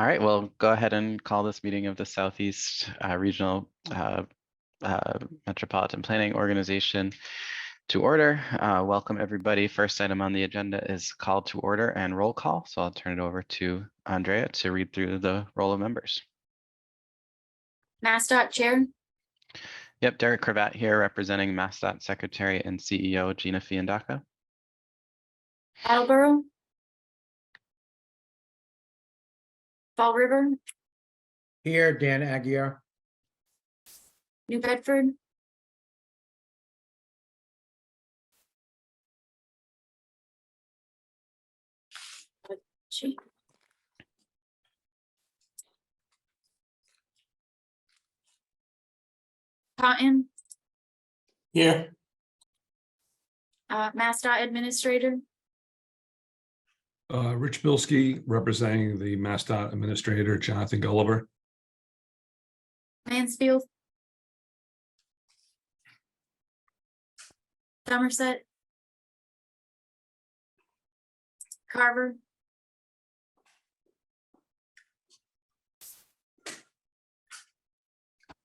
All right, well, go ahead and call this meeting of the Southeast Regional Metropolitan Planning Organization to order. Welcome, everybody. First item on the agenda is call to order and roll call. So I'll turn it over to Andrea to read through the roll of members. MassDOT Chair. Yep, Derek Cravat here representing MassDOT Secretary and CEO Gina Fiandaca. Attleboro. Fall River. Here, Dan Aguirre. New Bedford. Cotton. Here. MassDOT Administrator. Rich Bilski representing the MassDOT Administrator, Jonathan Gulliver. Mansfield. Somerset. Carver.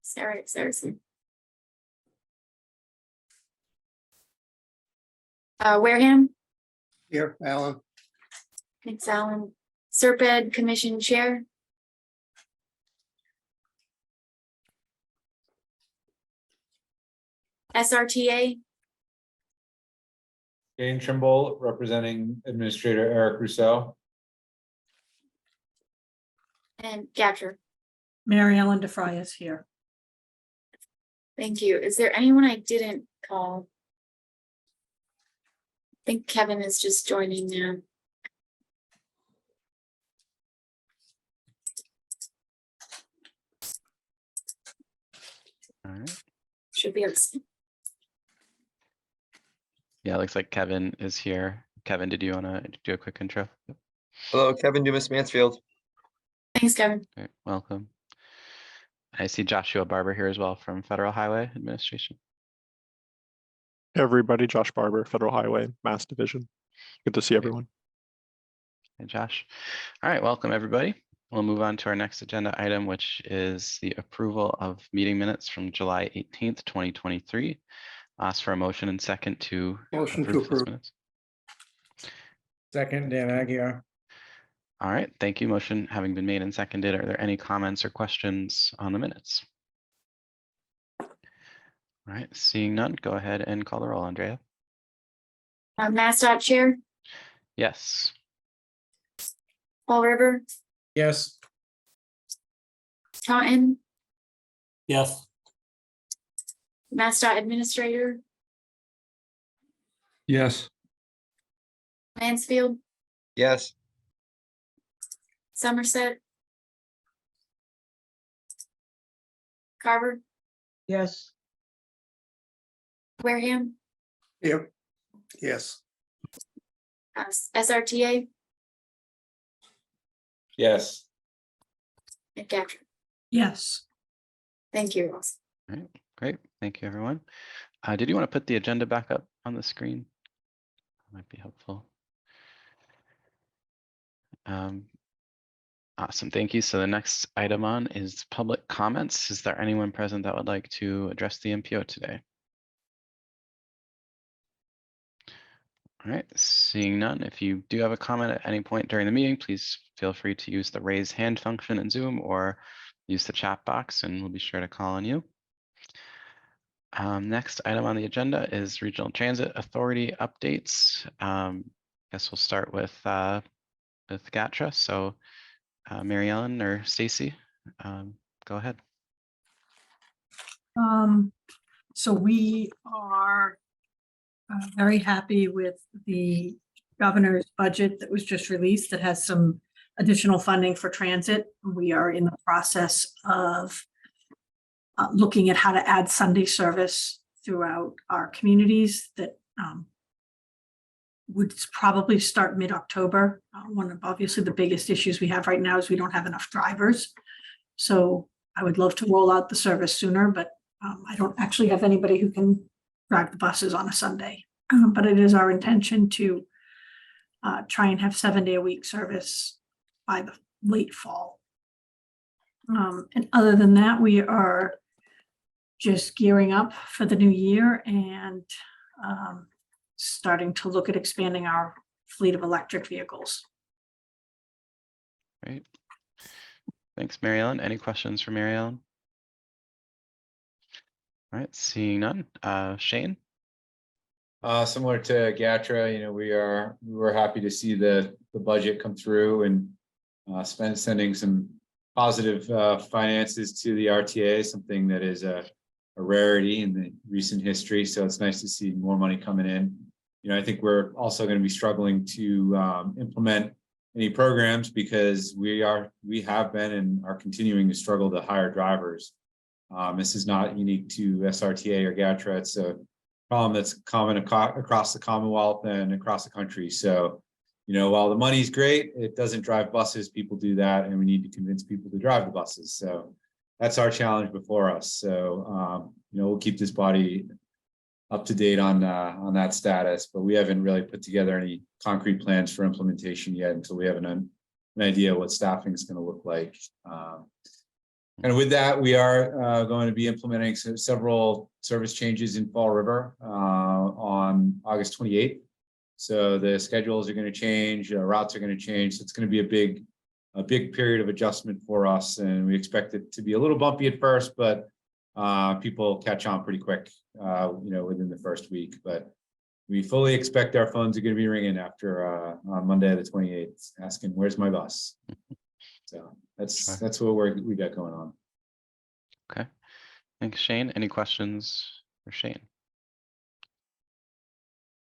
Saracen. Wareham. Here, Alan. Thanks, Alan. SRPEDD Commission Chair. SRTA. Jane Trimble representing Administrator Eric Rousseau. And Gatcher. Mary Ellen DeFry is here. Thank you. Is there anyone I didn't call? I think Kevin is just joining now. All right. Should be able to. Yeah, it looks like Kevin is here. Kevin, did you want to do a quick intro? Hello, Kevin Dumas Mansfield. Thanks, Kevin. Great, welcome. I see Joshua Barber here as well from Federal Highway Administration. Everybody, Josh Barber, Federal Highway, Mass Division. Good to see everyone. Hey, Josh. All right, welcome everybody. We'll move on to our next agenda item, which is the approval of meeting minutes from July 18th, 2023. Ask for a motion and second to Motion to these approve. minutes. Second, Dan Aguirre. All right, thank you. Motion having been made and seconded. Are there any comments or questions on the minutes? All right, seeing none, go ahead and call the roll, Andrea. MassDOT Chair. Yes. Fall River. Yes. Taunton. Yes. MassDOT Administrator. Yes. Mansfield. Yes. Somerset. Carver. Yes. Wareham. Here. Yes. SRTA. Yes. And Gatcher. Yes. Thank you, Ross. All right, great. Thank you, everyone. Did you want to put the agenda back up on the screen? That might be helpful. Awesome, thank you. So the next item on is public comments. Is there anyone present that would like to address the MPO today? All right, seeing none. If you do have a comment at any point during the meeting, please feel free to use the raise hand function in Zoom or use the chat box and we'll be sure to call on you. Next item on the agenda is Regional Transit Authority updates. Guess we'll start with GATRA. So Mary Ellen or Stacy, go ahead. So we are very happy with the governor's budget that was just released that has some additional funding for transit. We are in the process of looking at how to add Sunday service throughout our communities that would probably start mid-October. One of obviously the biggest issues we have right now is we don't have enough drivers. So I would love to roll out the service sooner, but I don't actually have anybody who can drive the buses on a Sunday. But it is our intention to try and have 7-day-a-week service by the late fall. And other than that, we are just gearing up for the new year and starting to look at expanding our fleet of electric vehicles. Great. Thanks, Mary Ellen. Any questions for Mary Ellen? All right, seeing none. Shane? Similar to GATRA, we were happy to see the budget come through and sending some positive finances to the RTA, something that is a rarity in the recent history. So it's nice to see more money coming in. I think we're also going to be struggling to implement any programs because we have been and are continuing to struggle to hire drivers. This is not unique to SRTA or GATRA. It's a problem that's common across the Commonwealth and across the country. So, while the money's great, it doesn't drive buses. People do that, and we need to convince people to drive the buses. So that's our challenge before us. So, we'll keep this body up to date on that status, but we haven't really put together any concrete plans for implementation yet until we have an idea what staffing is going to look like. And with that, we are going to be implementing several service changes in Fall River on August 28th. So the schedules are going to change, routes are going to change. So it's going to be a big period of adjustment for us, and we expect it to be a little bumpy at first, but people catch on pretty quick, within the first week. But we fully expect our phones are going to be ringing after on Monday the 28th, asking, "Where's my bus?" So that's what we got going on. Okay. Thanks, Shane. Any questions for Shane?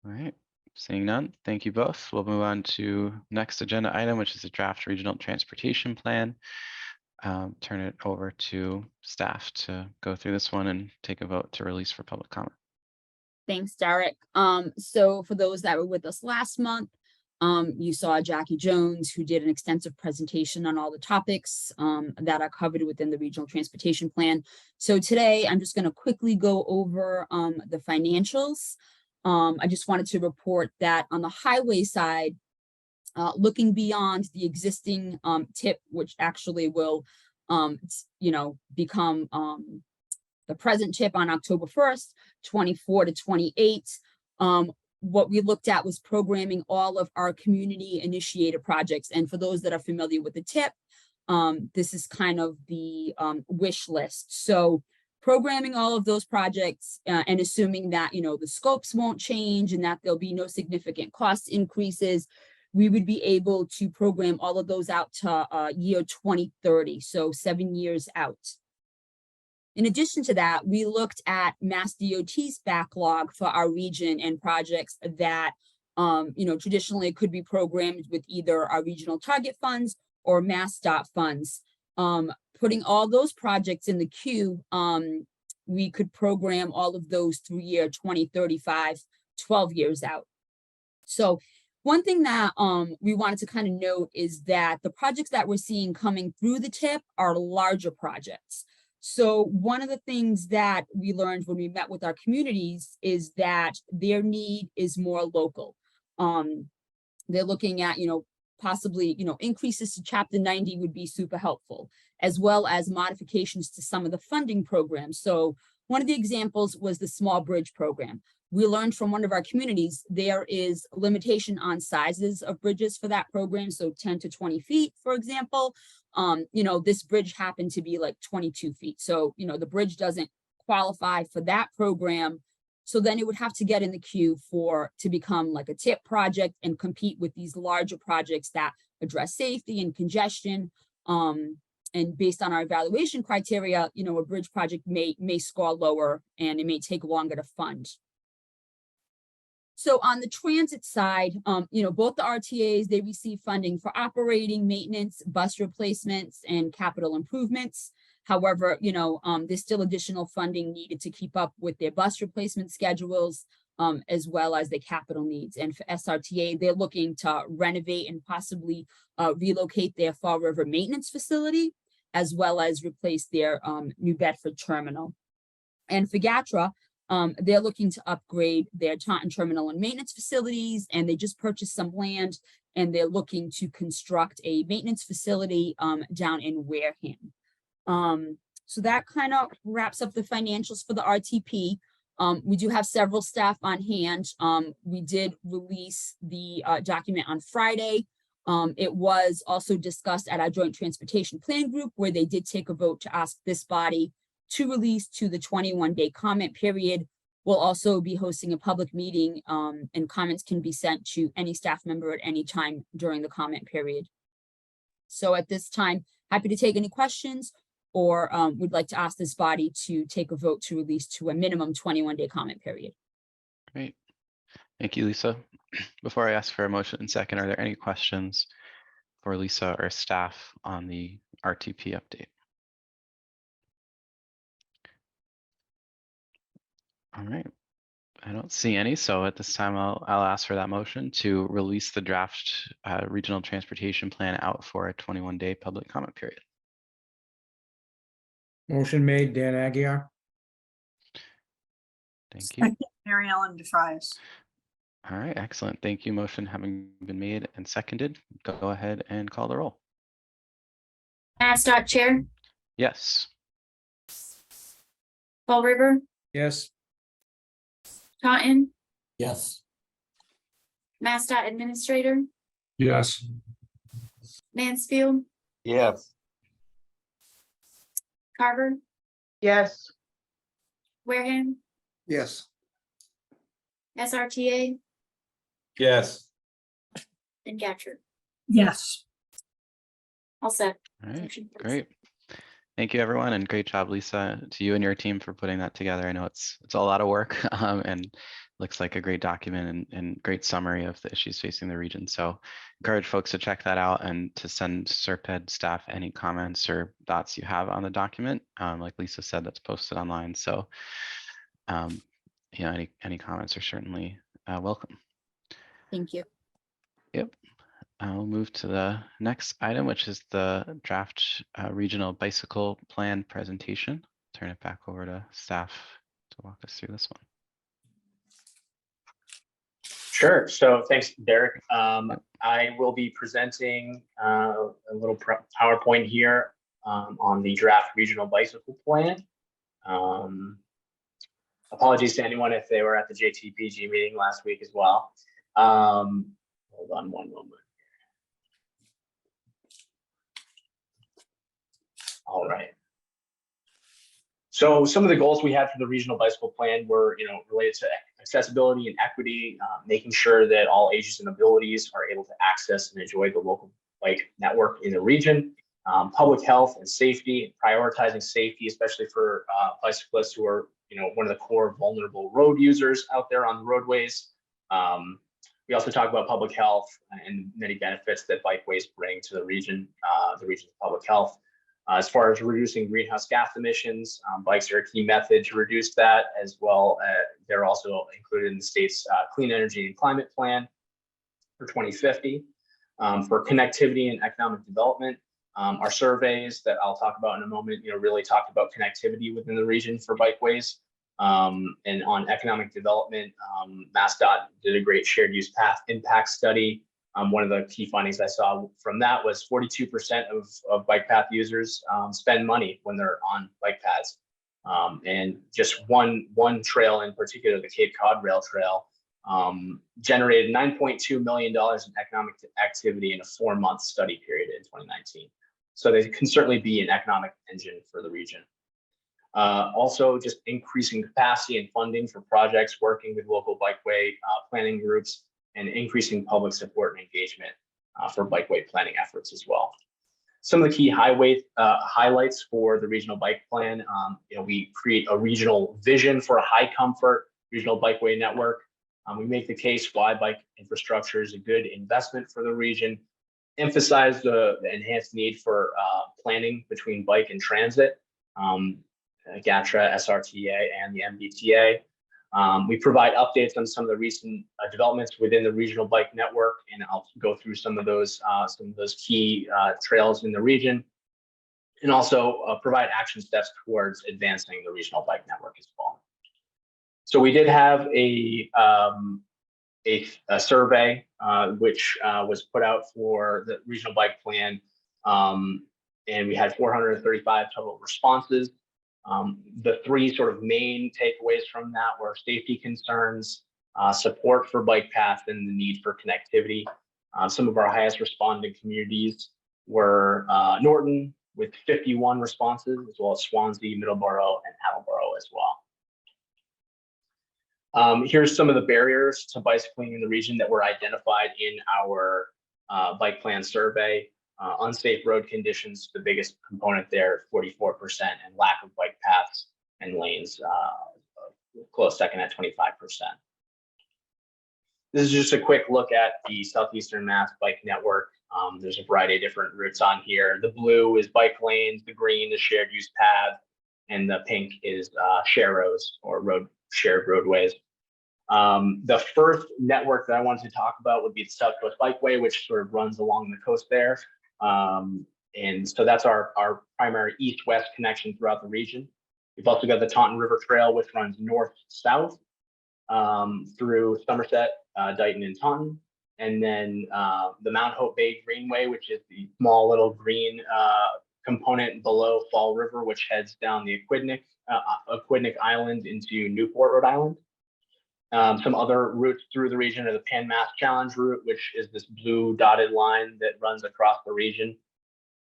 All right. Seeing none, thank you both. We'll move on to next agenda item, which is the draft regional transportation plan. Turn it over to staff to go through this one and take a vote to release for public comment. Thanks, Derek. So for those that were with us last month, you saw Jackie Jones, who did an extensive presentation on all the topics that are covered within the regional transportation plan. So today, I'm just going to quickly go over the financials. I just wanted to report that on the highway side, looking beyond the existing tip, which actually will, become the present tip on October 1st, 24 to 28. What we looked at was programming all of our community initiated projects. And for those that are familiar with the tip, this is kind of the wish list. So programming all of those projects and assuming that, the scopes won't change and that there'll be no significant cost increases, we would be able to program all of those out to year 2030, so 7 years out. In addition to that, we looked at Mass DOT's backlog for our region and projects that, traditionally could be programmed with either our regional target funds or MassDOT funds. Putting all those projects in the queue, we could program all of those through year 2035, 12 years out. So one thing that we wanted to kind of note is that the projects that we're seeing coming through the tip are larger projects. So one of the things that we learned when we met with our communities is that their need is more local. They're looking at, possibly, increases to Chapter 90 would be super helpful, as well as modifications to some of the funding programs. So one of the examples was the small bridge program. We learned from one of our communities, there is a limitation on sizes of bridges for that program. So 10 to 20 feet, for example, this bridge happened to be like 22 feet. So, the bridge doesn't qualify for that program. So then it would have to get in the queue to become like a tip project and compete with these larger projects that address safety and congestion. And based on our evaluation criteria, a bridge project may score lower and it may take longer to fund. So on the transit side, both the RTAs, they receive funding for operating, maintenance, bus replacements, and capital improvements. However, there's still additional funding needed to keep up with their bus replacement schedules, as well as their capital needs. And for SRTA, they're looking to renovate and possibly relocate their Fall River maintenance facility, as well as replace their New Bedford terminal. And for GATRA, they're looking to upgrade their Taunton terminal and maintenance facilities, and they just purchased some land, and they're looking to construct a maintenance facility down in Wareham. So that kind of wraps up the financials for the RTP. We do have several staff on hand. We did release the document on Friday. It was also discussed at our joint transportation plan group where they did take a vote to ask this body to release to the 21-day comment period. We'll also be hosting a public meeting and comments can be sent to any staff member at any time during the comment period. So at this time, happy to take any questions or would like to ask this body to take a vote to release to a minimum 21-day comment period. Great. Thank you, Lisa. Before I ask for a motion and second, are there any questions for Lisa or staff on the RTP update? All right. I don't see any, so at this time I'll ask for that motion to release the draft regional transportation plan out for a 21-day public comment period. Motion made, Dan Aguirre. Thank you. Second, Mary Ellen DeFries. All right, excellent. Thank you. Motion having been made and seconded, go ahead and call the roll. MassDOT Chair, Yes. Fall River, Yes. Taunton, Yes. MassDOT Administrator, Yes. Mansfield, Yes. Carver, Yes. Wareham, Yes. SRTA, Yes. and Gatra. Yes. All set. All right, Motion carries. great. Thank you, everyone, and great job, Lisa, to you and your team for putting that together. I know it's a lot of work and looks like a great document and great summary of the issues facing the region. So encourage folks to check that out and to send SRPEDD staff any comments or thoughts you have on the document. Like Lisa said, that's posted online. So you know, any comments are certainly welcome. Thank you. Yep. I'll move to the next item, which is the draft regional bicycle plan presentation. Turn it back over to staff to walk us through this one. Sure. So thanks, Derek. I will be presenting a little PowerPoint here on the draft regional bicycle plan. Apologies to anyone if they were at the JTPG meeting last week as well. Hold on one moment. All right. So some of the goals we had for the regional bicycle plan were, related to accessibility and equity, making sure that all ages and abilities are able to access and enjoy the local bike network in the region, public health and safety, prioritizing safety, especially for bicyclists who are, one of the core vulnerable road users out there on the roadways. We also talk about public health and many benefits that bikeways bring to the region's public health. As far as reducing greenhouse gas emissions, bikes are a key method to reduce that, as well. They're also included in the state's Clean Energy and Climate Plan for 2050. For connectivity and economic development, our surveys that I'll talk about in a moment, really talked about connectivity within the region for bikeways. And on economic development, MassDOT did a great shared use path impact study. One of the key findings I saw from that was 42% of bike path users spend money when they're on bike paths. And just one trail in particular, the Cape Cod Rail Trail, generated $9.2 million in economic activity in a 4-month study period in 2019. So they can certainly be an economic engine for the region. Also, just increasing capacity and funding for projects, working with local bikeway planning groups, and increasing public support and engagement for bikeway planning efforts as well. Some of the key highlights for the regional bike plan, we create a regional vision for a high comfort regional bikeway network. We make the case why bike infrastructure is a good investment for the region, emphasize the enhanced need for planning between bike and transit, GATRA, SRTA, and the MBTA. We provide updates on some of the recent developments within the regional bike network, and I'll go through some of those key trails in the region, and also provide action steps towards advancing the regional bike network as well. So we did have a survey which was put out for the regional bike plan And we had 435 total responses. The three sort of main takeaways from that were safety concerns, support for bike paths, and the need for connectivity. Some of our highest responding communities were Norton with 51 responses, as well as Swansea, Middleborough, and Attleboro as well. Here's some of the barriers to bicycling in the region that were identified in our bike plan survey. Unsafe road conditions, the biggest component there, 44%, and lack of bike paths and lanes, close second at 25%. This is just a quick look at the Southeastern Mass Bike Network. There's a variety of different routes on here. The blue is bike lanes, the green is shared use paths, and the pink is sharrows or shared roadways. The first network that I wanted to talk about would be the South Coast Bikeway, which sort of runs along the coast there. And so that's our primary east-west connection throughout the region. We've also got the Taunton River Trail, which runs north-south through Somerset, Dighton, and Taunton. And then the Mount Hope Bay Greenway, which is the small little green component below Fall River, which heads down the Aquidneck Island into Newport, Rhode Island. Some other routes through the region are the Pan Mass Challenge route, which is this blue dotted line that runs across the region.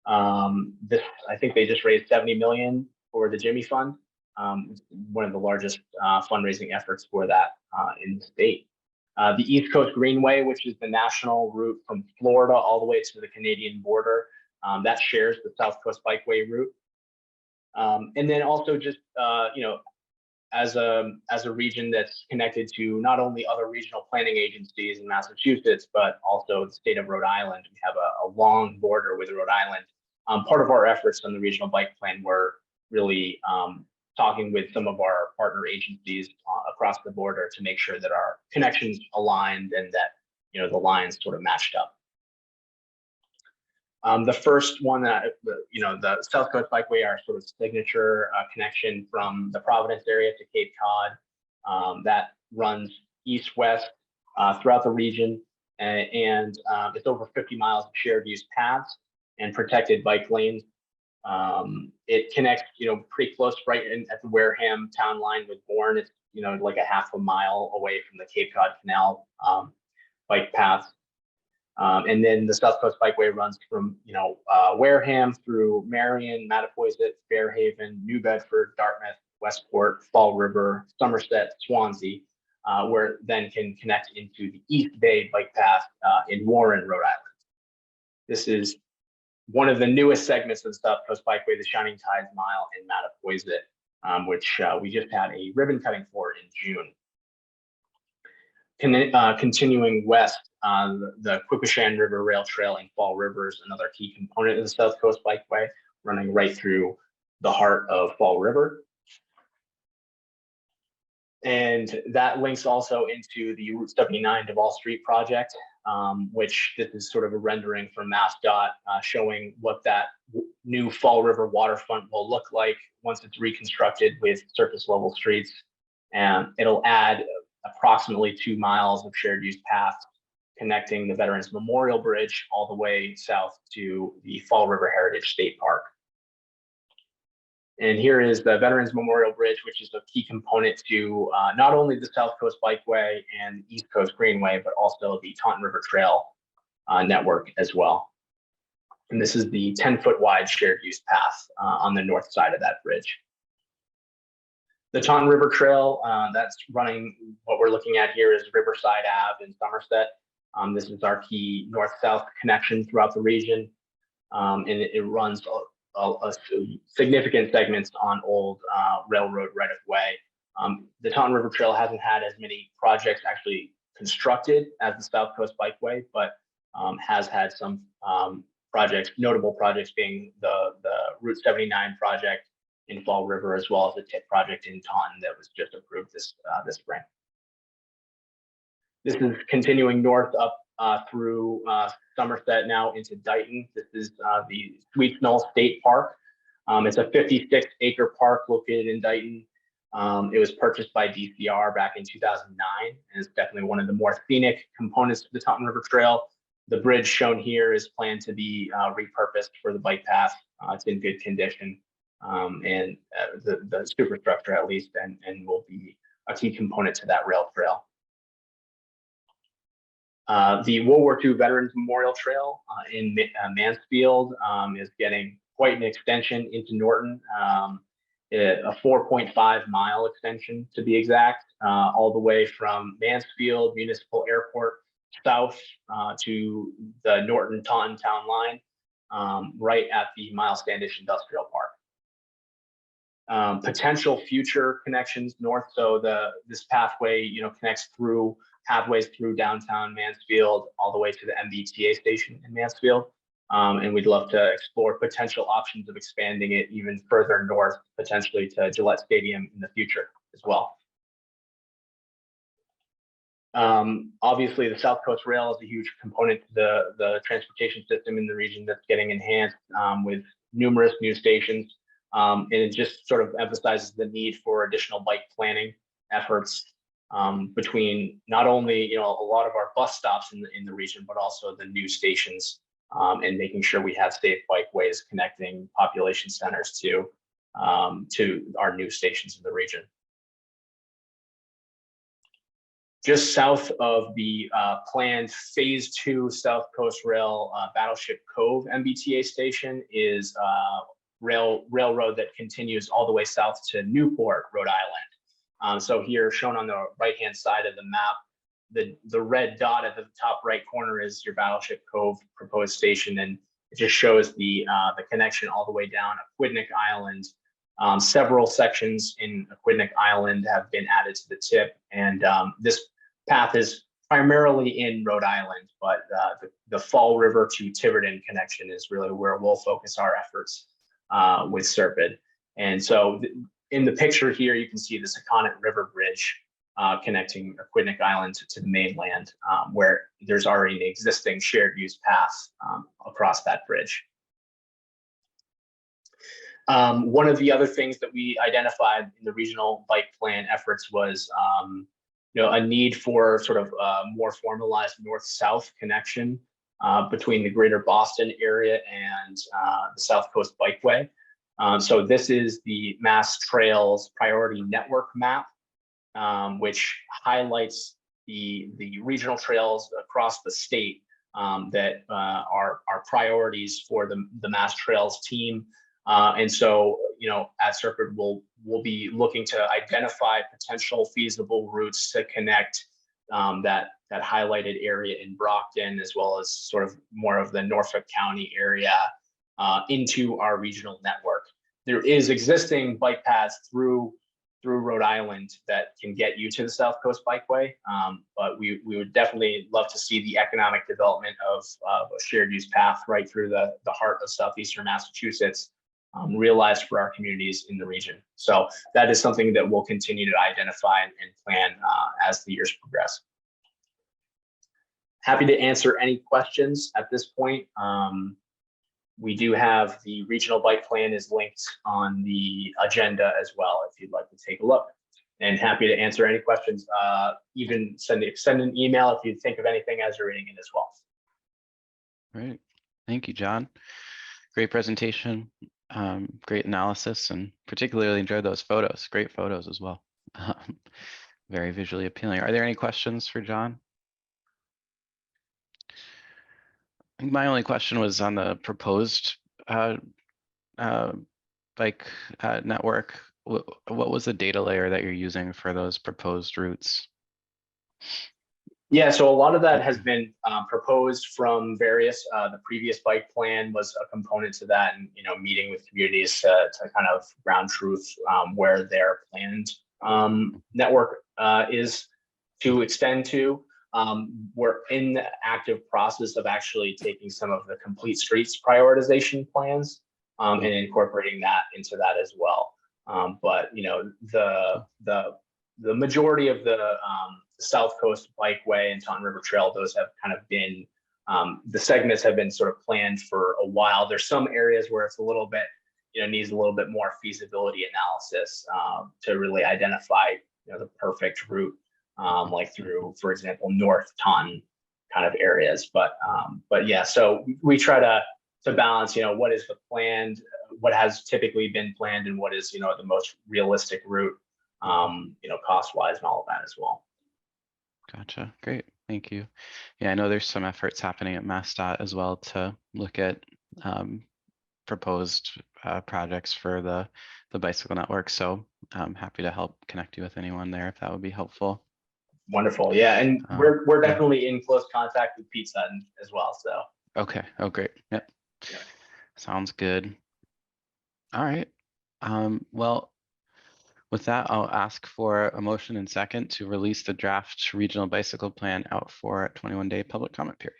I think they just raised $70 million for the Jimmy Fund, one of the largest fundraising efforts for that in the state. The East Coast Greenway, which is the national route from Florida all the way to the Canadian border, that shares the South Coast Bikeway route. And then also just, as a region that's connected to not only other regional planning agencies in Massachusetts, but also the state of Rhode Island. We have a long border with Rhode Island. Part of our efforts on the regional bike plan were really talking with some of our partner agencies across the border to make sure that our connections aligned and that the lines sort of matched up. The first one that, the South Coast Bikeway, our sort of signature connection from the Providence area to Cape Cod, that runs east-west throughout the region, and it's over 50 miles of shared use paths and protected bike lanes. It connects, pretty close right at the Wareham town line with Bourne. It's, like a half a mile away from the Cape Cod Canal bike path. And then the South Coast Bikeway runs from, Wareham through Marion, Mattapoisett, Fairhaven, New Bedford, Dartmouth, Westport, Fall River, Somerset, Swansea, where then can connect into the East Bay bike path in Warren, Rhode Island. This is one of the newest segments of the South Coast Bikeway, the Shining Tides Mile in Mattapoisett, which we just had a ribbon cutting for in June. Continuing west, the Quipashan River Rail Trail in Fall River is another key component of the South Coast Bikeway, running right through the heart of Fall River. And that links also into the Route 79 Duval Street project, which this is sort of a rendering from MassDOT showing what that new Fall River waterfront will look like once it's reconstructed with surface level streets. And it'll add approximately 2 miles of shared use paths connecting the Veterans Memorial Bridge all the way south to the Fall River Heritage State Park. And here is the Veterans Memorial Bridge, which is a key component to not only the South Coast Bikeway and East Coast Greenway, but also the Taunton River Trail network as well. And this is the 10-foot wide shared use path on the north side of that bridge. The Taunton River Trail, that's running, what we're looking at here is Riverside Ave in Somerset. This is our key north-south connection throughout the region. And it runs a significant segments on old railroad right-of-way. The Taunton River Trail hasn't had as many projects actually constructed as the South Coast Bikeway, but has had some projects, notable projects being the Route 79 project in Fall River, as well as the TIP project in Taunton that was just approved this spring. This is continuing north up through Somerset now into Dighton. This is the Sweet Knoll State Park. It's a 56-acre park located in Dighton. It was purchased by DCR back in 2009, and it's definitely one of the more scenic components of the Taunton River Trail. The bridge shown here is planned to be repurposed for the bike path. It's in good condition, and the superstructure at least, and will be a key component to that rail trail. The World War II Veterans Memorial Trail in Mansfield is getting quite an extension into Norton, a 4.5 mile extension to be exact, all the way from Mansfield Municipal Airport south to the Norton Taunton Town line, right at the Miles Standish Industrial Park. Potential future connections north, so this pathway, connects through pathways through downtown Mansfield all the way to the MBTA station in Mansfield. And we'd love to explore potential options of expanding it even further north, potentially to Gillette Stadium in the future as well. Obviously, the South Coast Rail is a huge component to the transportation system in the region that's getting enhanced with numerous new stations. And it just sort of emphasizes the need for additional bike planning efforts between not only a lot of our bus stops in the region, but also the new stations, and making sure we have safe bikeways connecting population centers to our new stations in the region. Just south of the planned Phase 2 South Coast Rail Battleship Cove MBTA station is railroad that continues all the way south to Newport, Rhode Island. So here shown on the right-hand side of the map, the red dot at the top right corner is your Battleship Cove proposed station, and it just shows the connection all the way down Aquidneck Island. Several sections in Aquidneck Island have been added to the tip, and this path is primarily in Rhode Island, but the Fall River to Tiverton connection is really where we'll focus our efforts with SRPEDD. And so in the picture here, you can see the Saconnet River Bridge connecting Aquidneck Island to the mainland, where there's already an existing shared use path across that bridge. One of the other things that we identified in the regional bike plan efforts was a need for sort of a more formalized north-south connection between the greater Boston area and the South Coast Bikeway. So this is the Mass Trails Priority Network map, which highlights the regional trails across the state that are priorities for the Mass Trails team. And so, at SRPEDD, we'll be looking to identify potential feasible routes to connect that highlighted area in Brockton, as well as sort of more of the Norfolk County area into our regional network. There is existing bike paths through Rhode Island that can get you to the South Coast Bikeway, but we would definitely love to see the economic development of a shared use path right through the heart of southeastern Massachusetts realized for our communities in the region. So that is something that we'll continue to identify and plan as the years progress. Happy to answer any questions at this point. We do have the regional bike plan is linked on the agenda as well, if you'd like to take a look. And happy to answer any questions. Even send an email if you think of anything as you're reading it as well. Great. Thank you, John. Great presentation. Great analysis, and particularly enjoyed those photos. Great photos as well. Very visually appealing. Are there any questions for John? I think my only question was on the proposed bike network. What was the data layer that you're using for those proposed routes? Yeah, so a lot of that has been proposed from various, the previous bike plan was a component to that, and meeting with communities to kind of ground truth where their planned network is to extend to. We're in the active process of actually taking some of the complete streets prioritization plans and incorporating that into that as well. But the majority of the South Coast Bikeway and Taunton River Trail, those have kind of been, the segments have been sort of planned for a while. There's some areas where it's a little bit, needs a little bit more feasibility analysis to really identify, the perfect route, like through, for example, North Taunton kind of areas. But yeah, so we try to balance, what is the planned, what has typically been planned, and what is, the most realistic route, cost wise and all of that as well. Gotcha. Great. Thank you. Yeah, I know there's some efforts happening at MassDOT as well to look at proposed projects for the bicycle network. So I'm happy to help connect you with anyone there if that would be helpful. Wonderful. Yeah. And we're yeah. definitely in close contact with Pete Sutton as well. So. Okay. Oh, great. Yep. Yeah. Sounds good. All right. Well, with that, I'll ask for a motion and second to release the draft regional bicycle plan out for a 21-day public comment period.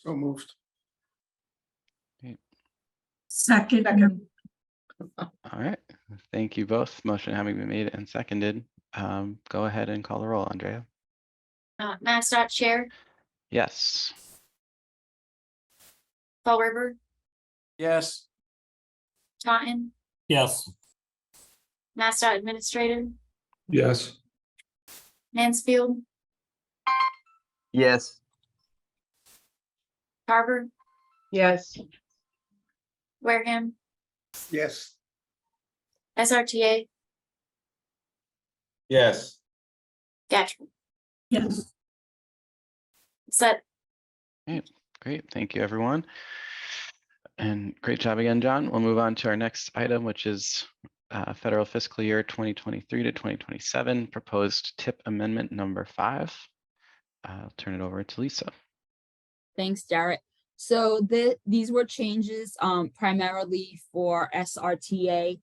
So moved. Second. All right. Thank you both. Motion having been made and seconded. Go ahead and call the roll, Andrea. MassDOT Chair, Yes. Fall River, Yes. Taunton, Yes. MassDOT Administrator, Yes. Mansfield, Yes. Carver, Yes. Wareham, Yes. SRTA, Yes. Gatra. Yes. Set. Great. Thank you, everyone. And great job again, John. We'll move on to our next item, which is federal fiscal year 2023 to 2027 proposed TIP amendment number 5. I'll turn it over to Lisa. Thanks, Derek. So these were changes primarily for SRTA,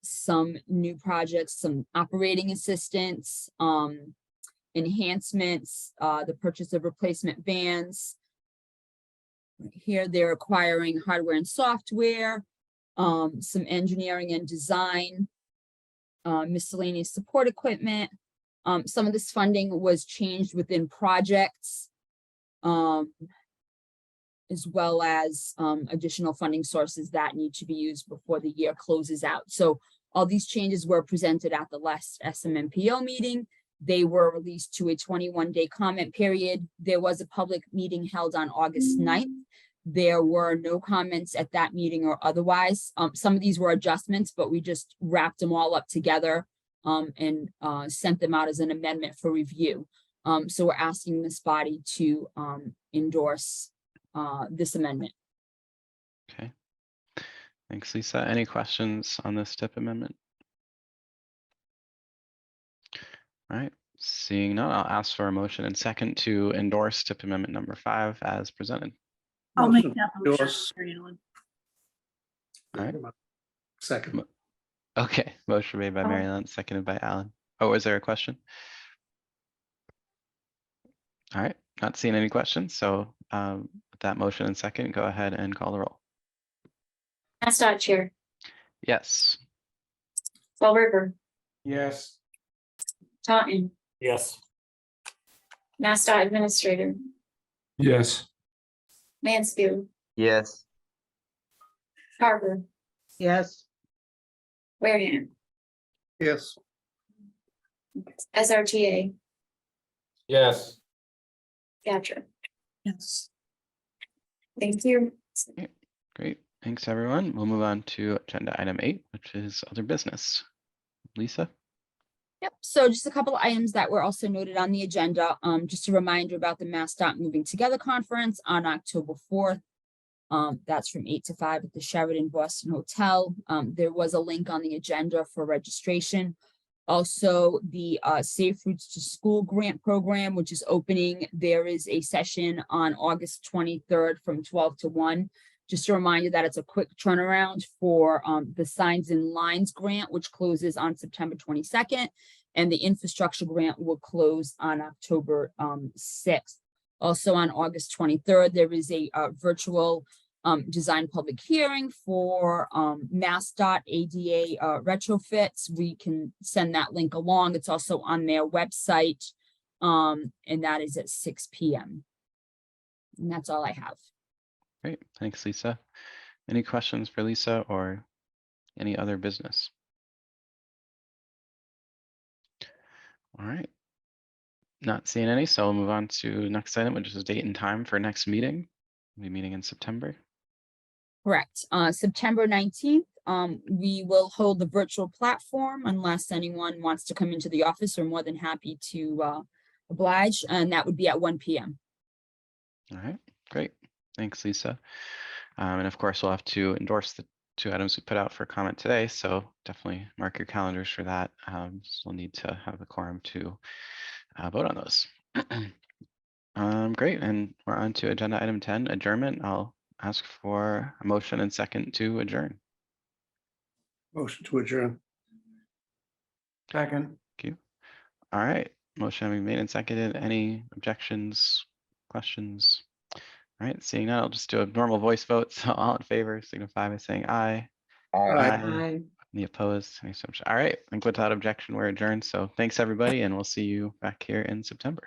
some new projects, some operating assistance, enhancements, the purchase of replacement vans. Here they're acquiring hardware and software, some engineering and design, miscellaneous support equipment. Some of this funding was changed within projects, as well as additional funding sources that need to be used before the year closes out. So all these changes were presented at the last SMMPO meeting. They were released to a 21-day comment period. There was a public meeting held on August 9th. There were no comments at that meeting or otherwise. Some of these were adjustments, but we just wrapped them all up together and sent them out as an amendment for review. So we're asking this body to endorse this amendment. Okay. Thanks, Lisa. Any questions on this TIP amendment? All right. Seeing none, I'll ask for a motion and second to endorse TIP amendment number 5 as presented. I'll make Motion that motion. endorse. Mary Ellen. All right. Second. Okay. Motion made by Mary Ellen, seconded by Alan. Oh, was there a question? All right. Not seeing any questions. So with that motion and second, go ahead and call the roll. MassDOT Chair, Yes. Fall River, Yes. Taunton, Yes. MassDOT Administrator, Yes. Mansfield, Yes. Carver, Yes. Wareham, Yes. SRTA, Yes. Gatra. Yes. Thank you. Great. Thanks, everyone. We'll move on to agenda item 8, which is other business. Lisa? Yep, so just a couple of items that were also noted on the agenda. Just a reminder about the MassDOT Moving Together Conference on October 4th. That's from 8 to 5 at the Sheraton Boston Hotel. There was a link on the agenda for registration. Also, the Safe Routes to School grant program, which is opening. There is a session on August 23rd from 12 to 1. Just a reminder that it's a quick turnaround for the Signs and Lines grant, which closes on September 22nd, and the infrastructure grant will close on October 6th. Also on August 23rd, there is a virtual design public hearing for MassDOT ADA retrofits. We can send that link along. It's also on their website, and that is at 6 p.m. And that's all I have. Great. Thanks, Lisa. Any questions for Lisa or any other business? All right. Not seeing any, so we'll move on to next item, which is date and time for next meeting. We'll be meeting in September. Correct. September 19th, we will hold the virtual platform unless anyone wants to come into the office. We're more than happy to oblige, and that would be at 1 p.m. All right, great. Thanks, Lisa. And of course, we'll have to endorse the 2 items we put out for comment today, so definitely mark your calendars for that. So we'll need to have the quorum to vote on those. Great, and we're on to agenda item 10, adjournment. I'll ask for a motion and second to adjourn. Motion to adjourn. Second. Thank you. All right, motion having made and seconded. Any objections, questions? All right, seeing none, I'll just do a normal voice vote. So all in favor, signify by saying aye. Aye. Any opposed? Any assumption? All right, I think without objection, we're adjourned. So thanks, everybody, and we'll see you back here in September.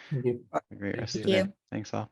Thank you. Have a great Thank rest of you. the Thank day. you. Thanks all.